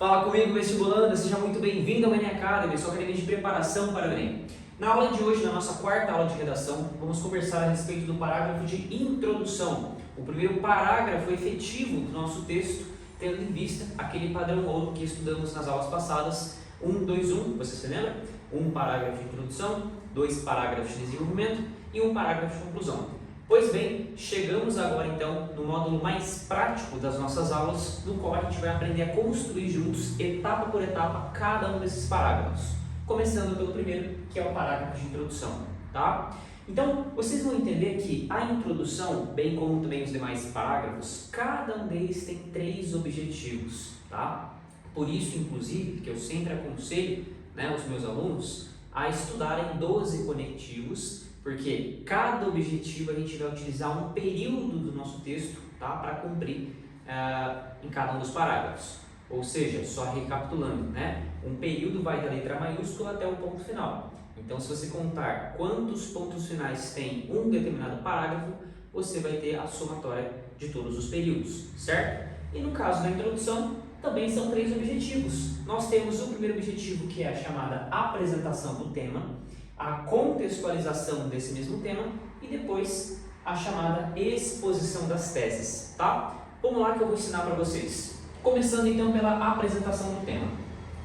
Fala comigo, vestibulando, seja muito bem-vindo ao Enem Academy, sua academia de preparação para o Enem. Na aula de hoje, na nossa quarta aula de redação, vamos conversar a respeito do parágrafo de introdução. O primeiro parágrafo efetivo do nosso texto, tendo em vista aquele padrão ouro que estudamos nas aulas passadas, 1, 2, 1, você se lembra? Um parágrafo de introdução, 2 parágrafos de desenvolvimento e um parágrafo de conclusão. Pois bem, chegamos agora então no módulo mais prático das nossas aulas, no qual a gente vai aprender a construir juntos, etapa por etapa, cada um desses parágrafos. Começando pelo primeiro, que é o parágrafo de introdução, tá? Então, vocês vão entender que a introdução, bem como também os demais parágrafos, cada um deles tem 3 objetivos, tá? Por isso, inclusive, que eu sempre aconselho, os meus alunos a estudarem 12 conectivos, porque cada objetivo a gente vai utilizar um período do nosso texto, tá, para cumprir em cada um dos parágrafos. Ou seja, só recapitulando, um período vai da letra maiúscula até o ponto final. Então, se você contar quantos pontos finais tem um determinado parágrafo, você vai ter a somatória de todos os períodos, certo? E no caso da introdução, também são 3 objetivos. Nós temos o primeiro objetivo, que é a chamada apresentação do tema, a contextualização desse mesmo tema e depois a chamada exposição das teses, tá? Vamos lá que eu vou ensinar para vocês. Começando então pela apresentação do tema.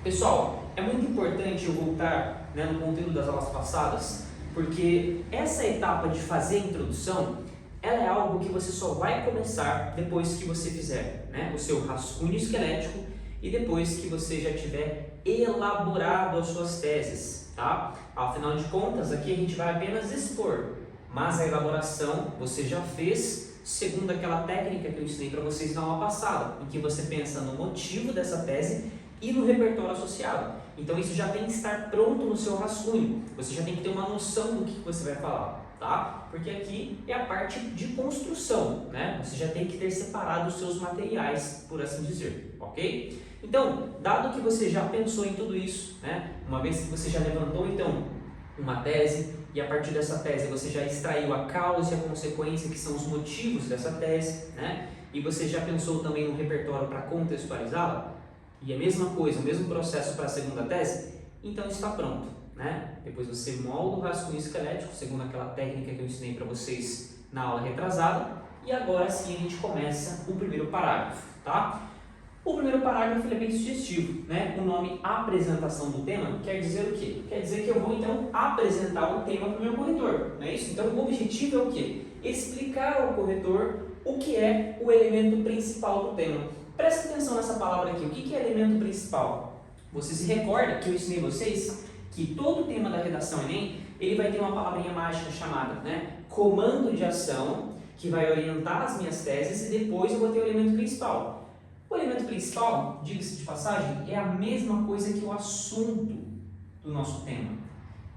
Pessoal, é muito importante eu voltar no conteúdo das aulas passadas, porque essa etapa de fazer a introdução, ela é algo que você só vai começar depois que você fizer o seu rascunho esquelético e depois que você já tiver elaborado as suas teses, tá? Afinal de contas, aqui a gente vai apenas expor, mas a elaboração você já fez segundo aquela técnica que eu ensinei para vocês na aula passada, em que você pensa no motivo dessa tese e no repertório associado. Então isso já tem que estar pronto no seu rascunho, você já tem que ter uma noção do que você vai falar, tá? Porque aqui é a parte de construção, Você já tem que ter separado os seus materiais, por assim dizer, ok? Então, dado que você já pensou em tudo isso, uma vez que você já levantou então uma tese e a partir dessa tese você já extraiu a causa e a consequência, que são os motivos dessa tese, e você já pensou também no repertório para contextualizá-la, e a mesma coisa, o mesmo processo para a segunda tese, então está pronto, Depois você molda o rascunho esquelético, segundo aquela técnica que eu ensinei para vocês na aula retrasada, e agora sim a gente começa o primeiro parágrafo, tá? O primeiro parágrafo é bem sugestivo, O nome apresentação do tema quer dizer o quê? Quer dizer que eu vou então apresentar o tema para o meu corretor, não é isso? Então o objetivo é o quê? Explicar ao corretor o que é o elemento principal do tema. Presta atenção nessa palavra aqui, o que é elemento principal? Você se recorda que eu ensinei vocês que todo tema da redação Enem, ele vai ter uma palavrinha mágica chamada, comando de ação, que vai orientar as minhas teses e depois eu vou ter o elemento principal. O elemento principal, diga-se de passagem, é a mesma coisa que o assunto do nosso tema.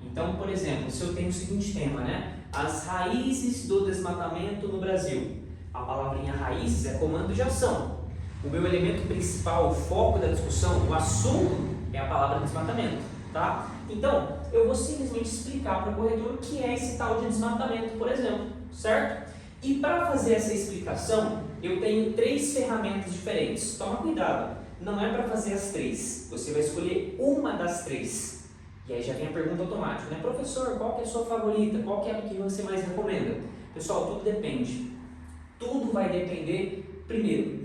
Então, por exemplo, se eu tenho o seguinte tema, as raízes do desmatamento no Brasil. A palavrinha raízes é comando de ação. O meu elemento principal, o foco da discussão, o assunto, é a palavra desmatamento, tá? Então, eu vou simplesmente explicar para o corretor o que é esse tal de desmatamento, por exemplo, certo? E para fazer essa explicação, eu tenho 3 ferramentas diferentes. Toma cuidado, não é para fazer as 3. Você vai escolher uma das 3. E aí já vem a pergunta automática, Professor, qual que é a sua favorita? Qual que é a que você mais recomenda? Pessoal, tudo depende. Tudo vai depender, primeiro,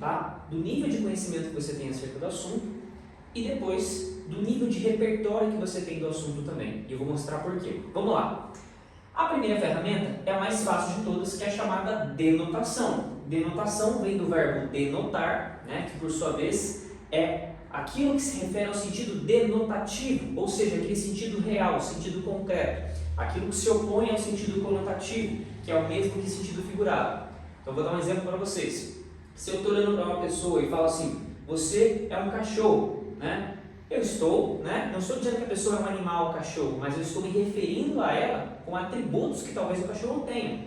do nível de conhecimento que você tem acerca do assunto e depois do nível de repertório que você tem do assunto também. E eu vou mostrar por quê. Vamos lá. A primeira ferramenta é a mais fácil de todas, que é a chamada denotação. Denotação vem do verbo denotar, que por sua vez é aquilo que se refere ao sentido denotativo, ou seja, aquele sentido real, sentido concreto. Aquilo que se opõe ao sentido conotativo, que é o mesmo que sentido figurado. Então, vou dar um exemplo para vocês. Se eu estou olhando para uma pessoa e falo assim, você é um cachorro, Eu estou, não estou dizendo que a pessoa é um animal, cachorro, mas eu estou me referindo a ela com atributos que talvez o cachorro não tenha,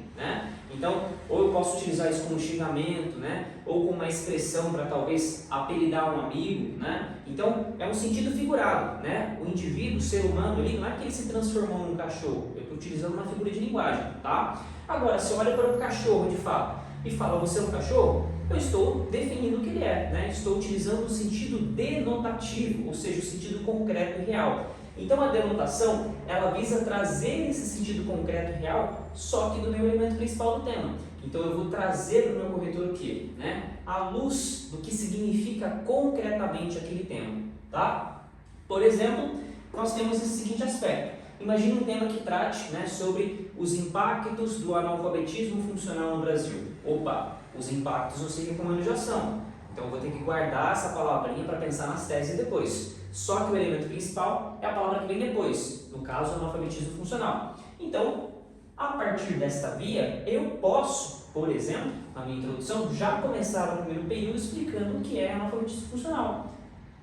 Então, ou eu posso utilizar isso como xingamento, Ou como uma expressão para talvez apelidar um amigo, Então, é um sentido figurado, O indivíduo, o ser humano ali, não é que ele se transformou num cachorro, eu estou utilizando uma figura de linguagem, tá? Agora, se eu olho para um cachorro de fato e falo, você é um cachorro? eu estou definindo o que ele é, né? Estou utilizando o sentido denotativo, ou seja, o sentido concreto e real. Então a denotação, ela visa trazer esse sentido concreto e real, só que do meu elemento principal do tema. Então eu vou trazer para o meu corretor o quê? Né? A luz do que significa concretamente aquele tema, tá? Por exemplo, nós temos esse seguinte aspecto. Imagine um tema que trate, né, sobre os impactos do analfabetismo funcional no Brasil. Opa, os impactos eu sei que como já são. Então eu vou ter que guardar essa palavrinha para pensar nas teses depois. Só que o elemento principal é a palavra que vem depois, no caso, analfabetismo funcional. Então, a partir desta via, eu posso, por exemplo, na minha introdução, já começar o primeiro período explicando o que é analfabetismo funcional.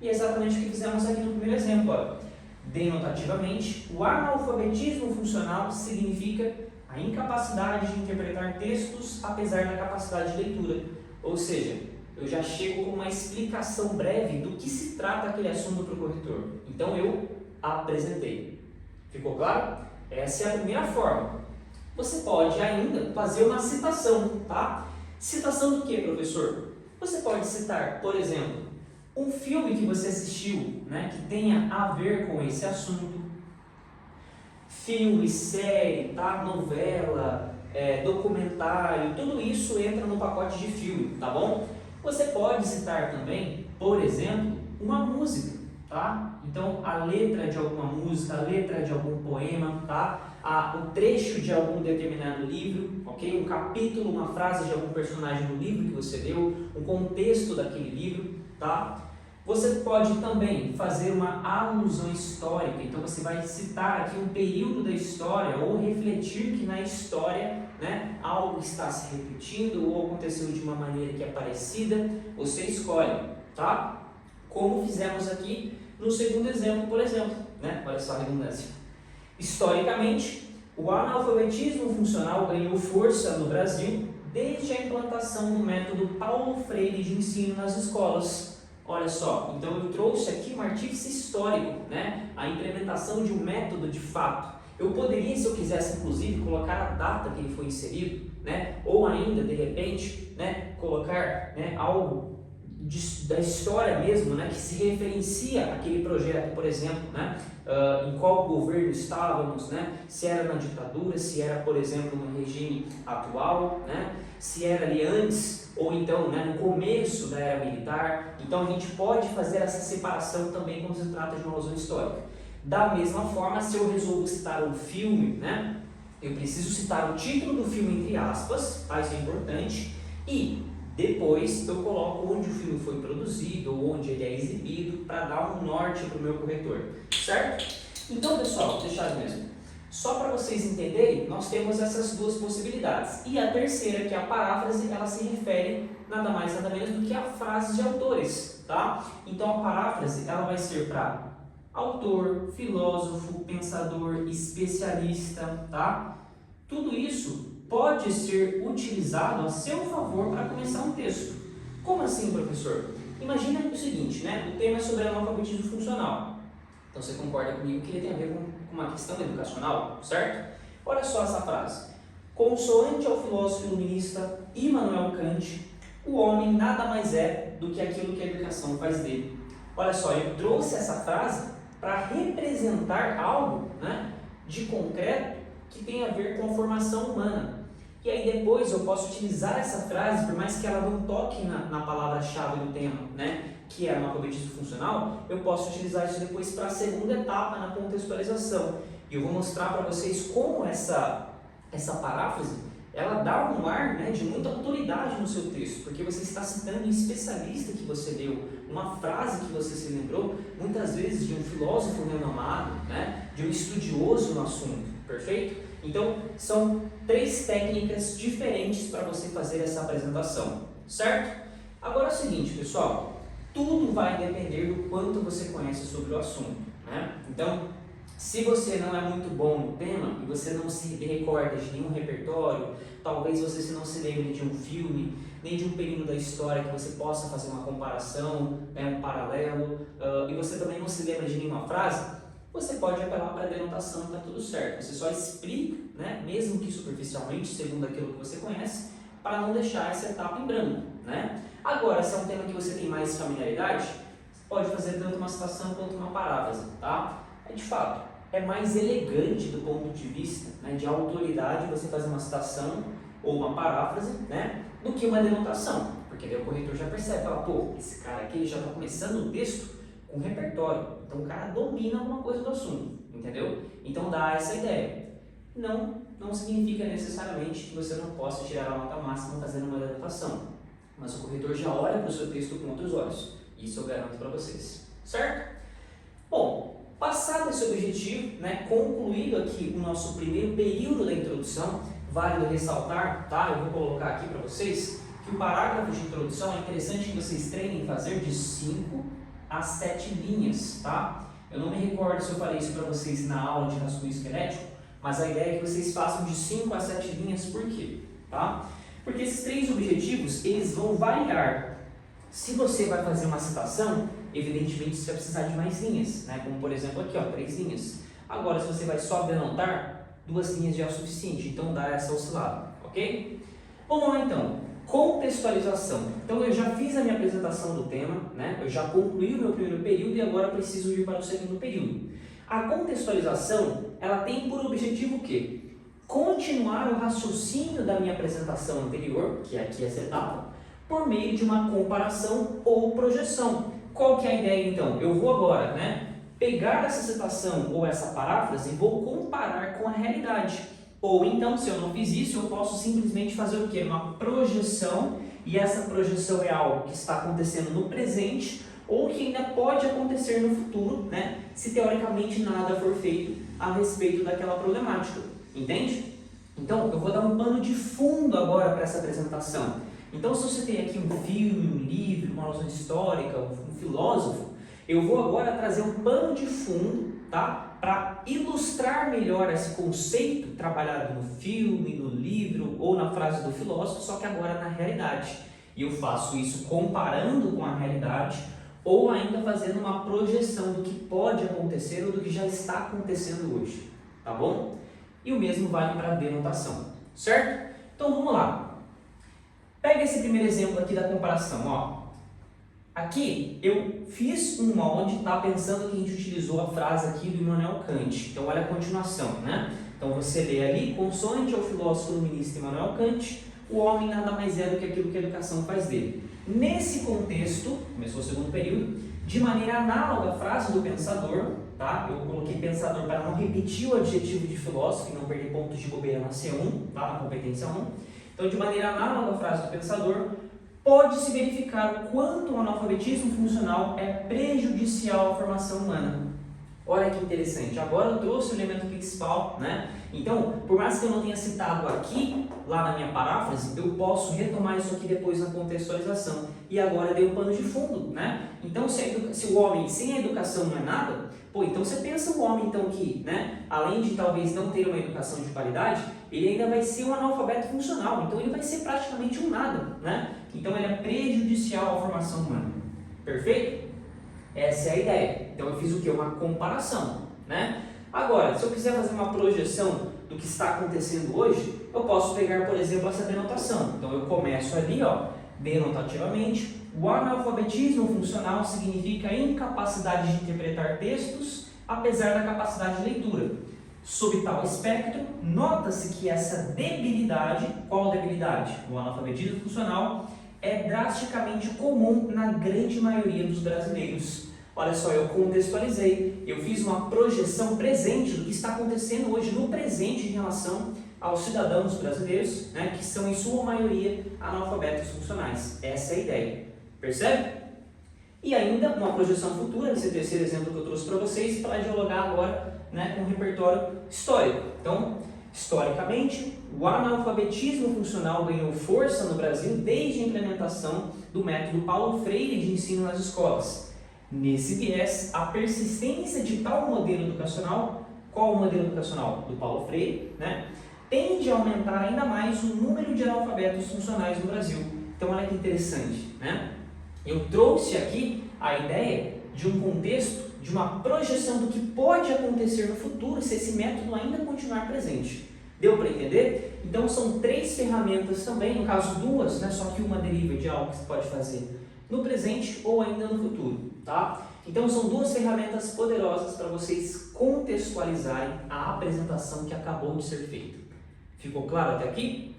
E é exatamente o que fizemos aqui no primeiro exemplo. Ó. Denotativamente, o analfabetismo funcional significa a incapacidade de interpretar textos apesar da capacidade de leitura. Ou seja, eu já chego com uma explicação breve do que se trata aquele assunto para o corretor. Então eu apresentei. Ficou claro? Essa é a primeira forma. Você pode ainda fazer uma citação, tá? Citação do que, professor? Você pode citar, por exemplo, um filme que você assistiu, né, que tenha a ver com esse assunto. Filme, série, tá? Novela, documentário, tudo isso entra no pacote de filme, tá bom? Você pode citar também, por exemplo, uma música, tá? Então, a letra de alguma música, a letra de algum poema, tá? O trecho de algum determinado livro, ok? Um capítulo, uma frase de algum personagem do livro que você leu, um contexto daquele livro, tá? Você pode também fazer uma alusão histórica, então você vai citar aqui um período da história ou refletir que na história, né, algo está se repetindo ou aconteceu de uma maneira que é parecida, você escolhe, tá? Como fizemos aqui no segundo exemplo, por exemplo, né? Olha só a redundância. Historicamente, o analfabetismo funcional ganhou força no Brasil desde a implantação do método Paulo Freire de ensino nas escolas. Olha só, então eu trouxe aqui um artífice histórico, né? A implementação de um método de fato. Eu poderia, se eu quisesse, inclusive, colocar a data que ele foi inserido, né? Ou ainda, de repente, né, colocar, né, algo da história mesmo, né, que se referencia àquele projeto, por exemplo, né, em qual governo estávamos, né, se era na ditadura, se era, por exemplo, no regime atual, né, se era ali antes ou então, né, no começo da era militar. Então a gente pode fazer essa separação também quando se trata de uma alusão histórica. Da mesma forma, se eu resolvo citar um filme, né, eu preciso citar o título do filme entre aspas, tá? Isso é importante, e depois eu coloco onde o filme foi produzido ou onde ele é exibido para dar um norte para o meu corretor, certo? Então, pessoal, vou deixar mesmo. Só para vocês entenderem, nós temos essas duas possibilidades. E a terceira, que é a paráfrase, ela se refere nada mais nada menos do que a frases de autores, tá? Então a paráfrase, ela vai ser para autor, filósofo, pensador, especialista, tá? Tudo isso pode ser utilizado a seu favor para começar um texto. Como assim, professor? Imagina o seguinte, né? O tema é sobre analfabetismo funcional. Então você concorda comigo que ele tem a ver com uma questão educacional, certo? Olha só essa frase. Consoante ao filósofo iluminista Immanuel Kant, o homem nada mais é do que aquilo que a educação faz dele. Olha só, eu trouxe essa frase para representar algo, né, de concreto que tem a ver com a formação humana. E aí depois eu posso utilizar essa frase, por mais que ela não toque na palavra-chave do tema, né, que é analfabetismo funcional, eu posso utilizar isso depois para a segunda etapa na contextualização. E eu vou mostrar para vocês como essa paráfrase, ela dá um ar, né, de muita autoridade no seu texto, porque você está citando um especialista que você leu, uma frase que você se lembrou, muitas vezes de um filósofo renomado, né, de um estudioso no assunto, perfeito? Então, são 3 técnicas diferentes para você fazer essa apresentação, certo? Agora é o seguinte, pessoal, tudo vai depender do quanto você conhece sobre o assunto, né? Então, se você não é muito bom no tema e você não se recorda de nenhum repertório, talvez você não se lembre de um filme, nem de um período da história que você possa fazer uma comparação, né, um paralelo, e você também não se lembra de nenhuma frase, você pode apelar para a denotação e está tudo certo. Você só explica, né, mesmo que superficialmente, segundo aquilo que você conhece, para não deixar essa etapa em branco, né? Agora, se é um tema que você tem mais familiaridade, você pode fazer tanto uma citação quanto uma paráfrase, tá? De fato, é mais elegante do ponto de vista, né, de autoridade você fazer uma citação ou uma paráfrase, né, do que uma denotação, porque daí o corretor já percebe, fala, pô, esse cara aqui ele já está começando o texto com repertório, então o cara domina alguma coisa do assunto, entendeu? Então dá essa ideia. Não significa necessariamente que você não possa tirar a nota máxima fazendo uma denotação, mas o corretor já olha para o seu texto com outros olhos, isso eu garanto para vocês, certo? Bom, passado esse objetivo, né, concluído aqui o nosso primeiro período da introdução, válido ressaltar, tá? Eu vou colocar aqui para vocês que o parágrafo de introdução é interessante que vocês treinem fazer de 5 a 7 linhas, tá? Eu não me recordo se eu falei isso para vocês na aula de rascunho esquelético, mas a ideia é que vocês façam de 5 a 7 linhas, por quê? Tá? Porque esses 3 objetivos, eles vão variar. Se você vai fazer uma citação, evidentemente você vai precisar de mais linhas, né? Como por exemplo aqui, ó, 3 linhas. Agora, se você vai só denotar, 2 linhas já é o suficiente, então dá essa oscilada, ok? Vamos lá então, contextualização. Então eu já fiz a minha apresentação do tema, né? Eu já concluí o meu primeiro período e agora preciso ir para o segundo período. A contextualização, ela tem por objetivo o quê? Continuar o raciocínio da minha apresentação anterior, que é aqui essa etapa, por meio de uma comparação ou projeção. Qual que é a ideia então? Eu vou agora, né, pegar essa citação ou essa paráfrase e vou comparar com a realidade. Ou então, se eu não fiz isso, eu posso simplesmente fazer o quê? Uma projeção, e essa projeção é algo que está acontecendo no presente ou que ainda pode acontecer no futuro, né, se teoricamente nada for feito a respeito daquela problemática. Entende? Então, eu vou dar um pano de fundo agora para essa apresentação. Então, se você tem aqui um filme, um livro, uma noção histórica, um filósofo, eu vou agora trazer um pano de fundo, tá? Para ilustrar melhor esse conceito trabalhado no filme, no livro ou na frase do filósofo, só que agora na realidade. E eu faço isso comparando com a realidade ou ainda fazendo uma projeção do que pode acontecer ou do que já está acontecendo hoje, tá bom? E o mesmo vale para a denotação, certo? Então vamos lá. Pega esse primeiro exemplo aqui da comparação, ó. Aqui eu fiz um molde, tá? Pensando que a gente utilizou a frase aqui do Immanuel Kant. Então olha a continuação, né? Então você lê ali, consoante ao filósofo iluminista Immanuel Kant, o homem nada mais é do que aquilo que a educação faz dele. Nesse contexto, começou o segundo período, de maneira análoga à frase do pensador, tá? Eu coloquei pensador para não repetir o adjetivo de filósofo e não perder pontos de bobeira na C1, tá? Na competência 1. Então, de maneira análoga à frase do pensador, pode-se verificar o quanto o analfabetismo funcional é prejudicial à formação humana. Olha que interessante, agora eu trouxe o elemento principal, né? Então, por mais que eu não tenha citado aqui, lá na minha paráfrase, eu posso retomar isso aqui depois na contextualização. E agora dei um pano de fundo, né? Então, se o homem sem a educação não é nada, pô, então você pensa o homem então que, né, além de talvez não ter uma educação de qualidade, ele ainda vai ser um analfabeto funcional, então ele vai ser praticamente um nada, né? Então ele é prejudicial à formação humana. Perfeito? Essa é a ideia. Então eu fiz o quê? Uma comparação, né? Agora, se eu quiser fazer uma projeção do que está acontecendo hoje, eu posso pegar, por exemplo, essa denotação. Então eu começo ali, ó, denotativamente. O analfabetismo funcional significa a incapacidade de interpretar textos, apesar da capacidade de leitura. Sob tal espectro, nota-se que essa debilidade, qual debilidade? O analfabetismo funcional é drasticamente comum na grande maioria dos brasileiros. Olha só, eu contextualizei, eu fiz uma projeção presente do que está acontecendo hoje no presente em relação aos cidadãos brasileiros, né, que são em sua maioria analfabetos funcionais. Essa é a ideia. Percebe? E ainda uma projeção futura, esse terceiro exemplo que eu trouxe para vocês, para dialogar agora, né, com o repertório histórico. Então, historicamente, o analfabetismo funcional ganhou força no Brasil desde a implementação do método Paulo Freire de ensino nas escolas. Nesse viés, a persistência de tal modelo educacional, qual o modelo educacional? Do Paulo Freire, né, tende a aumentar ainda mais o número de analfabetos funcionais no Brasil. Então, olha que interessante, né? Eu trouxe aqui a ideia de um contexto, de uma projeção do que pode acontecer no futuro se esse método ainda continuar presente. Deu para entender? Então são 3 ferramentas também, no caso 2, né? Só que uma deriva de algo que você pode fazer no presente ou ainda no futuro, tá? Então são 2 ferramentas poderosas para vocês contextualizarem a apresentação que acabou de ser feita. Ficou claro até aqui?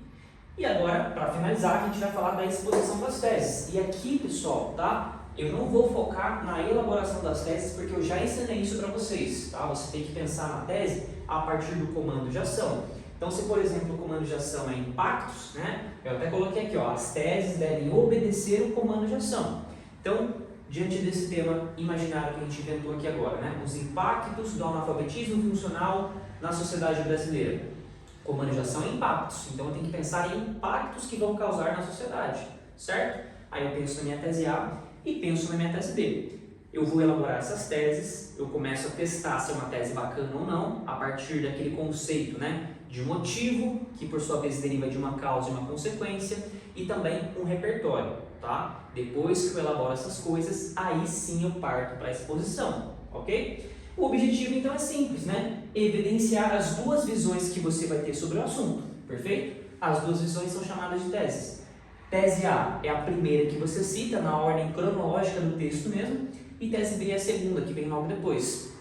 E agora, para finalizar, a gente vai falar da exposição das teses. E aqui, pessoal, tá? Eu não vou focar na elaboração das teses porque eu já ensinei isso para vocês, tá? Você tem que pensar na tese a partir do comando de ação. Então, se por exemplo o comando de ação é impactos, né? Eu até coloquei aqui, ó, as teses devem obedecer o comando de ação. Então, diante desse tema imaginário que a gente inventou aqui agora, né? Os impactos do analfabetismo funcional na sociedade brasileira. Comando de ação é impactos, então eu tenho que pensar em impactos que vão causar na sociedade, certo? Aí eu penso na minha tese A e penso na minha tese B. Eu vou elaborar essas teses, eu começo a testar se é uma tese bacana ou não, a partir daquele conceito, né? De um motivo, que por sua vez deriva de uma causa e uma consequência, e também um repertório, tá? Depois que eu elaboro essas coisas, aí sim eu parto para a exposição, ok? O objetivo então é simples, né? Evidenciar as 2 visões que você vai ter sobre o assunto, perfeito? As 2 visões são chamadas de teses. Tese A é a primeira que você cita na ordem cronológica do texto mesmo, e tese B é a segunda, que vem logo depois.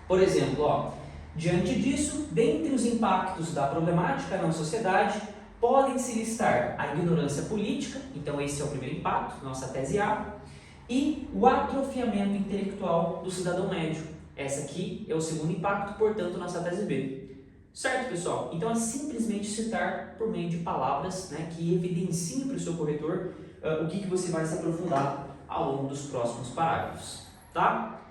Por exemplo, ó, diante disso, dentre os impactos da problemática na sociedade, podem-se listar a ignorância política, então esse é o primeiro impacto, nossa tese A, e o atrofiamento intelectual do cidadão médio. Essa aqui é o segundo impacto, portanto, nossa tese B. Certo, pessoal? Então é simplesmente citar por meio de palavras, né, que evidenciem para o seu corretor o que você vai se aprofundar ao longo dos próximos parágrafos, tá?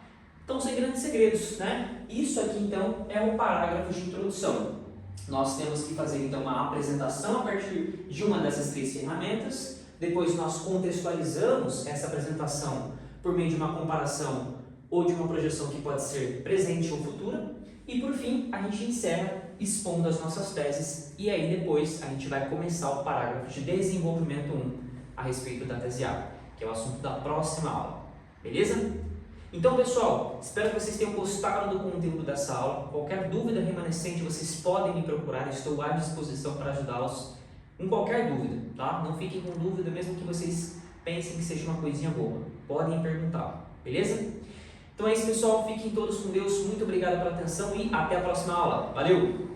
Então, sem grandes segredos, né? Isso aqui, então, é o parágrafo de introdução. Nós temos que fazer, então, uma apresentação a partir de uma dessas 3 ferramentas. Depois, nós contextualizamos essa apresentação por meio de uma comparação ou de uma projeção que pode ser presente ou futura. E, por fim, a gente encerra expondo as nossas teses. E aí, depois, a gente vai começar o parágrafo de desenvolvimento 1 a respeito da tese A, que é o assunto da próxima aula. Beleza? Então, pessoal, espero que vocês tenham gostado do conteúdo dessa aula. Qualquer dúvida remanescente, vocês podem me procurar, estou à disposição para ajudá-los em qualquer dúvida, tá? Não fiquem com dúvida, mesmo que vocês pensem que seja uma coisinha boba. Podem perguntar, beleza? Então é isso, pessoal. Fiquem todos com Deus. Muito obrigado pela atenção e até a próxima aula. Valeu!